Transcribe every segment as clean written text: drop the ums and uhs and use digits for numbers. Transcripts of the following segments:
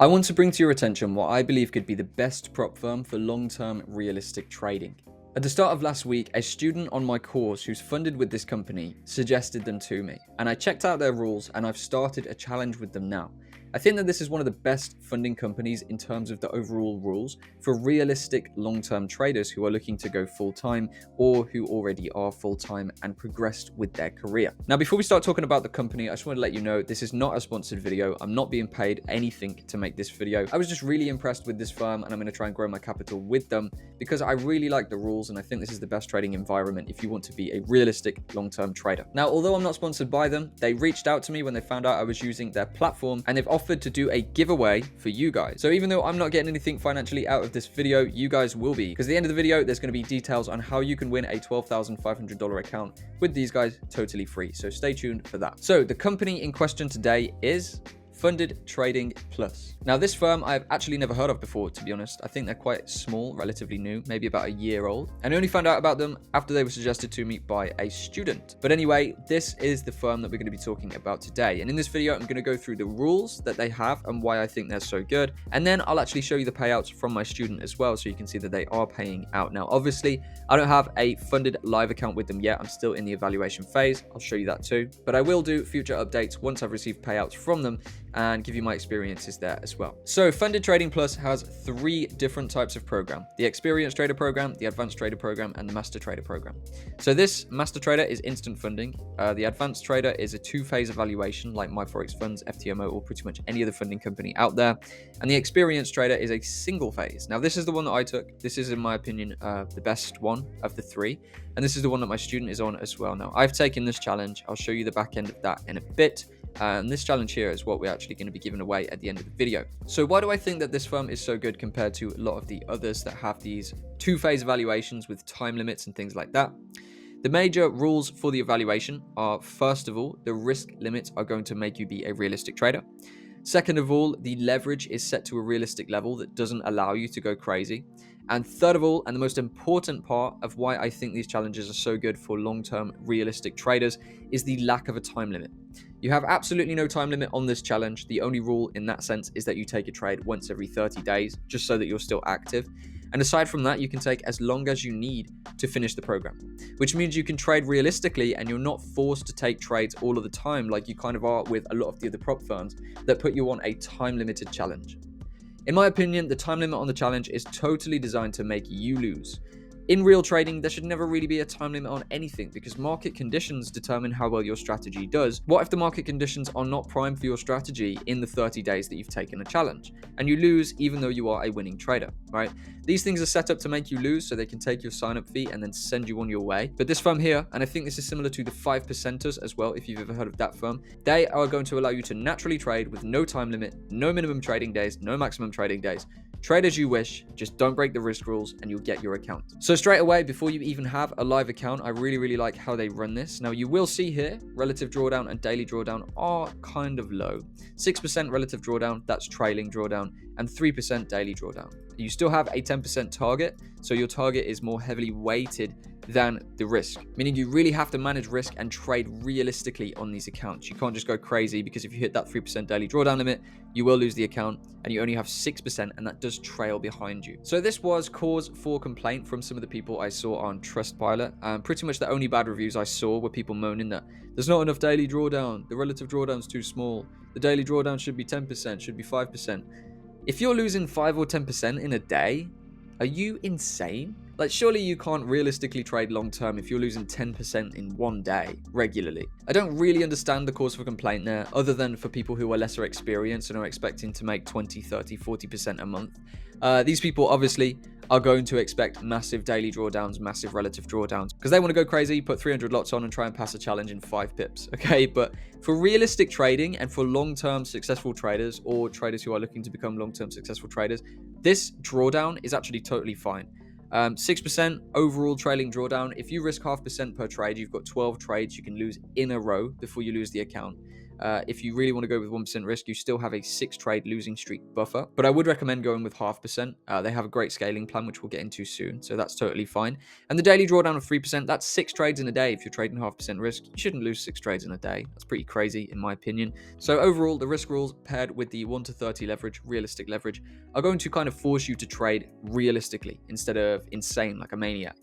I want to bring to your attention what I believe could be the best prop firm for long-term realistic trading. At the start of last week, a student on my course who's funded with this company suggested them to me, and I checked out their rules and I've started a challenge with them now. I think that this is one of the best funding companies in terms of the overall rules for realistic long-term traders who are looking to go full-time or who already are full-time and progressed with their career. Now, before we start talking about the company, I just want to let you know this is not a sponsored video. I'm not being paid anything to make this video. I was just really impressed with this firm and I'm going to try and grow my capital with them because I really like the rules and I think this is the best trading environment if you want to be a realistic long-term trader. Now, although I'm not sponsored by them, they reached out to me when they found out I was using their platform and they've offered to do a giveaway for you guys. So even though I'm not getting anything financially out of this video, you guys will be, because at the end of the video, there's going to be details on how you can win a $12,500 account with these guys totally free. So stay tuned for that. So the company in question today is Funded Trading Plus. Now, this firm I've actually never heard of before, to be honest. I think they're quite small, relatively new, maybe about a year old. And I only found out about them after they were suggested to me by a student. But anyway, this is the firm that we're going to be talking about today. And in this video, I'm going to go through the rules that they have and why I think they're so good. And then I'll actually show you the payouts from my student as well, so you can see that they are paying out. Now, obviously, I don't have a funded live account with them yet. I'm still in the evaluation phase. I'll show you that too. But I will do future updates once I've received payouts from them and give you my experiences there as well. So Funded Trading Plus has 3 different types of program: the Experienced Trader Program, the Advanced Trader Program, and the Master Trader Program. So this Master Trader is instant funding. The Advanced Trader is a 2-phase evaluation like MyForexFunds, FTMO, or pretty much any other funding company out there. And the Experienced Trader is a single phase. Now, this is the one that I took. This is, in my opinion, the best one of the 3. And this is the one that my student is on as well. Now, I've taken this challenge. I'll show you the back end of that in a bit. And this challenge here is what we're actually going to be giving away at the end of the video. So why do I think that this firm is so good compared to a lot of the others that have these 2-phase evaluations with time limits and things like that? The major rules for the evaluation are, first of all, the risk limits are going to make you be a realistic trader. Second of all, the leverage is set to a realistic level that doesn't allow you to go crazy. And third of all, and the most important part of why I think these challenges are so good for long-term realistic traders, is the lack of a time limit. You have absolutely no time limit on this challenge. The only rule in that sense is that you take a trade once every 30 days, just so that you're still active. And aside from that, you can take as long as you need to finish the program, which means you can trade realistically and you're not forced to take trades all of the time like you kind of are with a lot of the other prop firms that put you on a time-limited challenge. In my opinion, the time limit on the challenge is totally designed to make you lose. In real trading, there should never really be a time limit on anything because market conditions determine how well your strategy does. What if the market conditions are not prime for your strategy in the 30 days that you've taken a challenge and you lose even though you are a winning trader, right? These things are set up to make you lose so they can take your sign-up fee and then send you on your way. But this firm here, and I think this is similar to the 5%ers as well, if you've ever heard of that firm, they are going to allow you to naturally trade with no time limit, no minimum trading days, no maximum trading days. Trade as you wish, just don't break the risk rules and you'll get your account. So straight away, before you even have a live account, I really like how they run this. Now you will see here, relative drawdown and daily drawdown are kind of low. 6% relative drawdown, that's trailing drawdown, and 3% daily drawdown. You still have a 10% target, so your target is more heavily weighted than the risk, meaning you really have to manage risk and trade realistically on these accounts. You can't just go crazy because if you hit that 3% daily drawdown limit, you will lose the account and you only have 6% and that does trail behind you. So this was cause for complaint from some of the people I saw on Trustpilot. Pretty much the only bad reviews I saw were people moaning that there's not enough daily drawdown, the relative drawdown's too small, the daily drawdown should be 10%, should be 5%. If you're losing 5 or 10% in a day, are you insane? Like, surely you can't realistically trade long term if you're losing 10% in one day regularly. I don't really understand the cause for complaint there, other than for people who are lesser experienced and are expecting to make 20, 30, 40% a month. These people obviously are going to expect massive daily drawdowns, massive relative drawdowns, because they want to go crazy, put 300 lots on and try and pass a challenge in 5 pips, okay? But for realistic trading and for long-term successful traders or traders who are looking to become long-term successful traders, this drawdown is actually totally fine. 6% overall trailing drawdown. If you risk 0.5% per trade, you've got 12 trades you can lose in a row before you lose the account. If you really want to go with 1% risk, you still have a 6-trade losing streak buffer. But I would recommend going with 0.5%. They have a great scaling plan, which we'll get into soon. So that's totally fine. And the daily drawdown of 3%, that's 6 trades in a day. If you're trading 0.5% risk, you shouldn't lose 6 trades in a day. That's pretty crazy, in my opinion. So overall, the risk rules paired with the 1 to 30 leverage, realistic leverage, are going to kind of force you to trade realistically instead of insane like a maniac.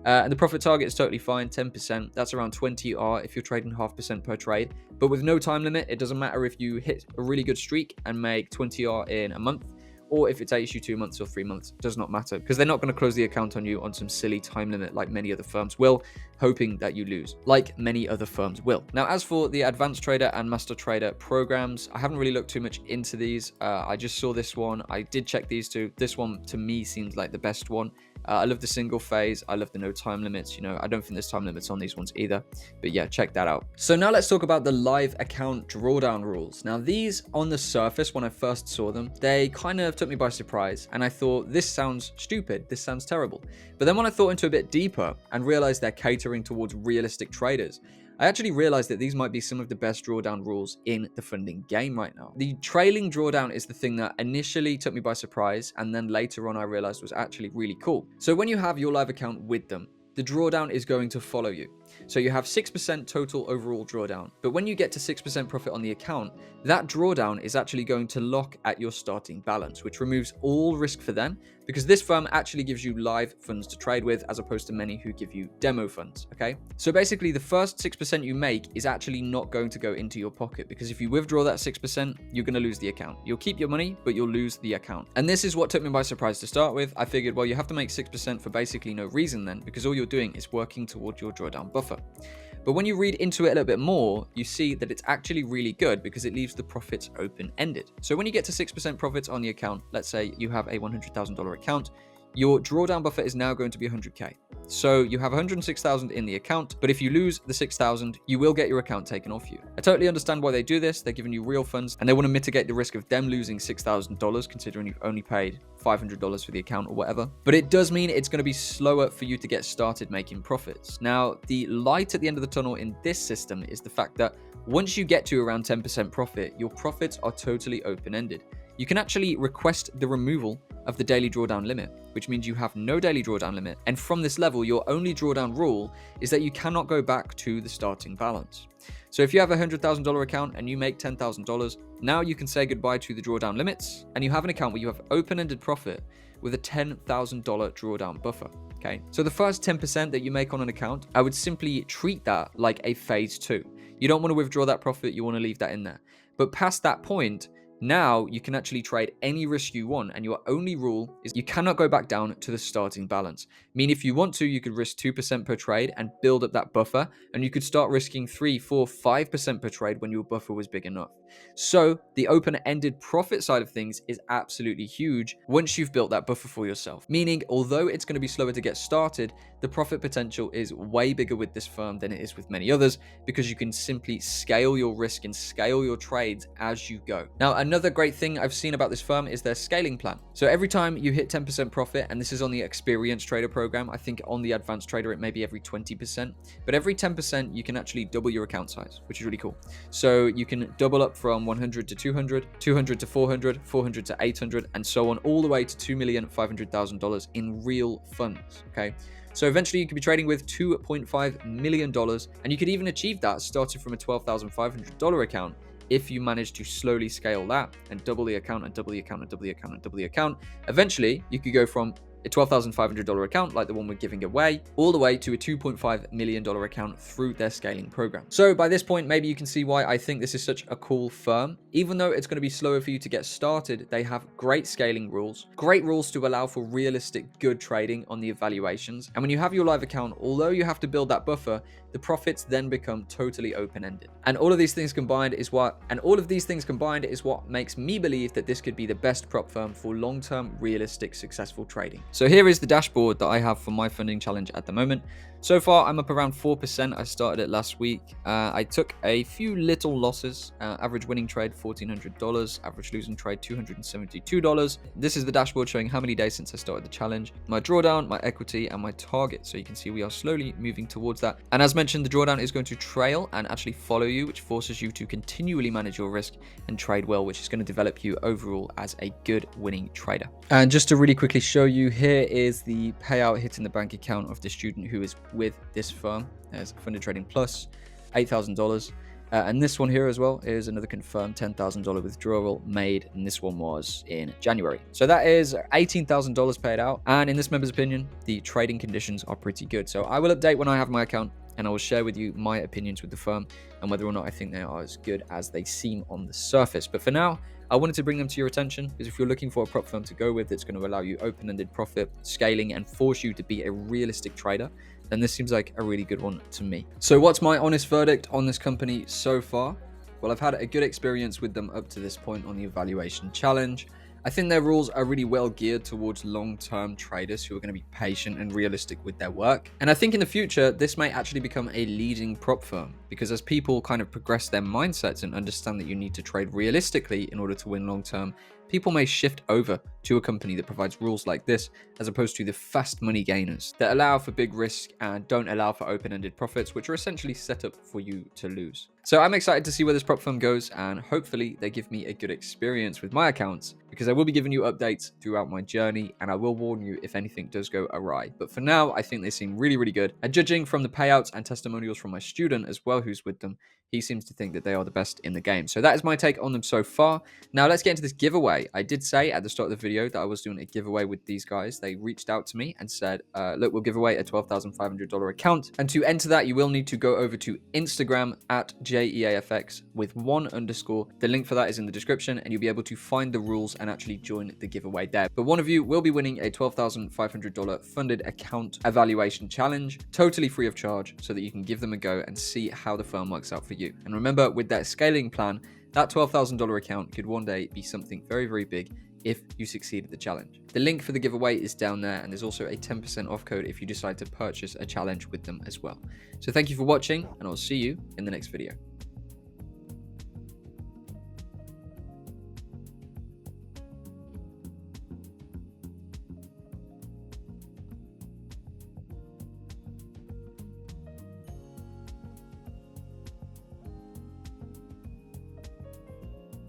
And the profit target is totally fine, 10%. That's around 20 R if you're trading 0.5% per trade. But with no time limit, it doesn't matter if you hit a really good streak and make 20 R in a month, or if it takes you 2 months or 3 months, does not matter, because they're not going to close the account on you on some silly time limit like many other firms will, hoping that you lose, like many other firms will. Now, as for the Advanced Trader and Master Trader programs, I haven't really looked too much into these. I just saw this one. I did check these two. This one, to me, seems like the best one. I love the single phase. I love the no time limits. You know, I don't think there's time limits on these ones either. But yeah, check that out. So now let's talk about the live account drawdown rules. Now, these on the surface, when I first saw them, they kind of took me by surprise. And I thought, this sounds stupid. This sounds terrible. But then when I thought into a bit deeper and realized they're catering towards realistic traders, I actually realized that these might be some of the best drawdown rules in the funding game right now. The trailing drawdown is the thing that initially took me by surprise, and then later on I realized was actually really cool. So when you have your live account with them, the drawdown is going to follow you. So you have 6% total overall drawdown. But when you get to 6% profit on the account, that drawdown is actually going to lock at your starting balance, which removes all risk for them, because this firm actually gives you live funds to trade with, as opposed to many who give you demo funds, okay? So basically the first 6% you make is actually not going to go into your pocket, because if you withdraw that 6%, you're going to lose the account. You'll keep your money, but you'll lose the account. And this is what took me by surprise to start with. I figured, well, you have to make 6% for basically no reason then, because all you're doing is working towards your drawdown buffer. But when you read into it a little bit more, you see that it's actually really good because it leaves the profits open-ended. So when you get to 6% profits on the account, let's say you have a $100,000 account, your drawdown buffer is now going to be 100K. So you have 106,000 in the account, but if you lose the 6,000, you will get your account taken off you. I totally understand why they do this. They're giving you real funds and they want to mitigate the risk of them losing $6,000, considering you've only paid $500 for the account or whatever. But it does mean it's going to be slower for you to get started making profits. Now, the light at the end of the tunnel in this system is the fact that once you get to around 10% profit, your profits are totally open-ended. You can actually request the removal of the daily drawdown limit, which means you have no daily drawdown limit. And from this level, your only drawdown rule is that you cannot go back to the starting balance. So if you have a $100,000 account and you make $10,000, now you can say goodbye to the drawdown limits, and you have an account where you have open-ended profit with a $10,000 drawdown buffer. Okay, so the first 10% that you make on an account, I would simply treat that like a phase 2. You don't want to withdraw that profit, you want to leave that in there. But past that point, now you can actually trade any risk you want, and your only rule is you cannot go back down to the starting balance. Meaning if you want to, you could risk 2% per trade and build up that buffer, and you could start risking 3, 4, 5% per trade when your buffer was big enough. So the open-ended profit side of things is absolutely huge once you've built that buffer for yourself. Meaning, although it's going to be slower to get started, the profit potential is way bigger with this firm than it is with many others, because you can simply scale your risk and scale your trades as you go. Now, another great thing I've seen about this firm is their scaling plan. So every time you hit 10% profit, and this is on the Experienced Trader program, I think on the Advanced Trader it may be every 20%, but every 10% you can actually double your account size, which is really cool. So you can double up from 100 to 200, 200 to 400, 400 to 800, and so on, all the way to $2,500,000 in real funds, okay? So eventually you could be trading with $2.5 million, and you could even achieve that starting from a $12,500 account if you manage to slowly scale that and double the account and double the account and double the account and double the account. Eventually, you could go from a $12,500 account like the one we're giving away, all the way to a $2.5 million account through their scaling program. So by this point, maybe you can see why I think this is such a cool firm. Even though it's going to be slower for you to get started, they have great scaling rules, great rules to allow for realistic, good trading on the evaluations. And when you have your live account, although you have to build that buffer, the profits then become totally open-ended. And all of these things combined is what makes me believe that this could be the best prop firm for long-term, realistic, successful trading. So here is the dashboard that I have for my funding challenge at the moment. So far, I'm up around 4%. I started it last week. I took a few little losses. Average winning trade, $1,400. Average losing trade, $272. This is the dashboard showing how many days since I started the challenge, my drawdown, my equity, and my target. So you can see we are slowly moving towards that. And as mentioned, the drawdown is going to trail and actually follow you, which forces you to continually manage your risk and trade well, which is going to develop you overall as a good winning trader. And just to really quickly show you, here is the payout hitting the bank account of the student who is with this firm. There's Funded Trading Plus, $8,000. And this one here as well is another confirmed $10,000 withdrawal made, and this one was in January. So that is $18,000 paid out. And in this member's opinion, the trading conditions are pretty good. So I will update when I have my account, and I will share with you my opinions with the firm and whether or not I think they are as good as they seem on the surface. But for now, I wanted to bring them to your attention because if you're looking for a prop firm to go with that's going to allow you open-ended profit, scaling, and force you to be a realistic trader, then this seems like a really good one to me. So what's my honest verdict on this company so far? Well, I've had a good experience with them up to this point on the evaluation challenge. I think their rules are really well geared towards long-term traders who are going to be patient and realistic with their work. And I think in the future, this may actually become a leading prop firm because as people kind of progress their mindsets and understand that you need to trade realistically in order to win long-term, people may shift over to a company that provides rules like this as opposed to the fast money gainers that allow for big risk and don't allow for open-ended profits, which are essentially set up for you to lose. So I'm excited to see where this prop firm goes, and hopefully they give me a good experience with my accounts because I will be giving you updates throughout my journey and I will warn you if anything does go awry. But for now, I think they seem really, really good. And judging from the payouts and testimonials from my student as well who's with them, he seems to think that they are the best in the game. So that is my take on them so far. Now let's get into this giveaway. I did say at the start of the video that I was doing a giveaway with these guys. They reached out to me and said, look, we'll give away a $12,500 account. And to enter that, you will need to go over to Instagram at JEAFX with 1_. The link for that is in the description and you'll be able to find the rules and actually join the giveaway there. But one of you will be winning a $12,500 funded account evaluation challenge, totally free of charge, so that you can give them a go and see how the firm works out for you. And remember, with that scaling plan, that $12,000 account could one day be something very, very big if you succeed at the challenge. The link for the giveaway is down there, and there's also a 10% off code if you decide to purchase a challenge with them as well. So thank you for watching, and I'll see you in the next video.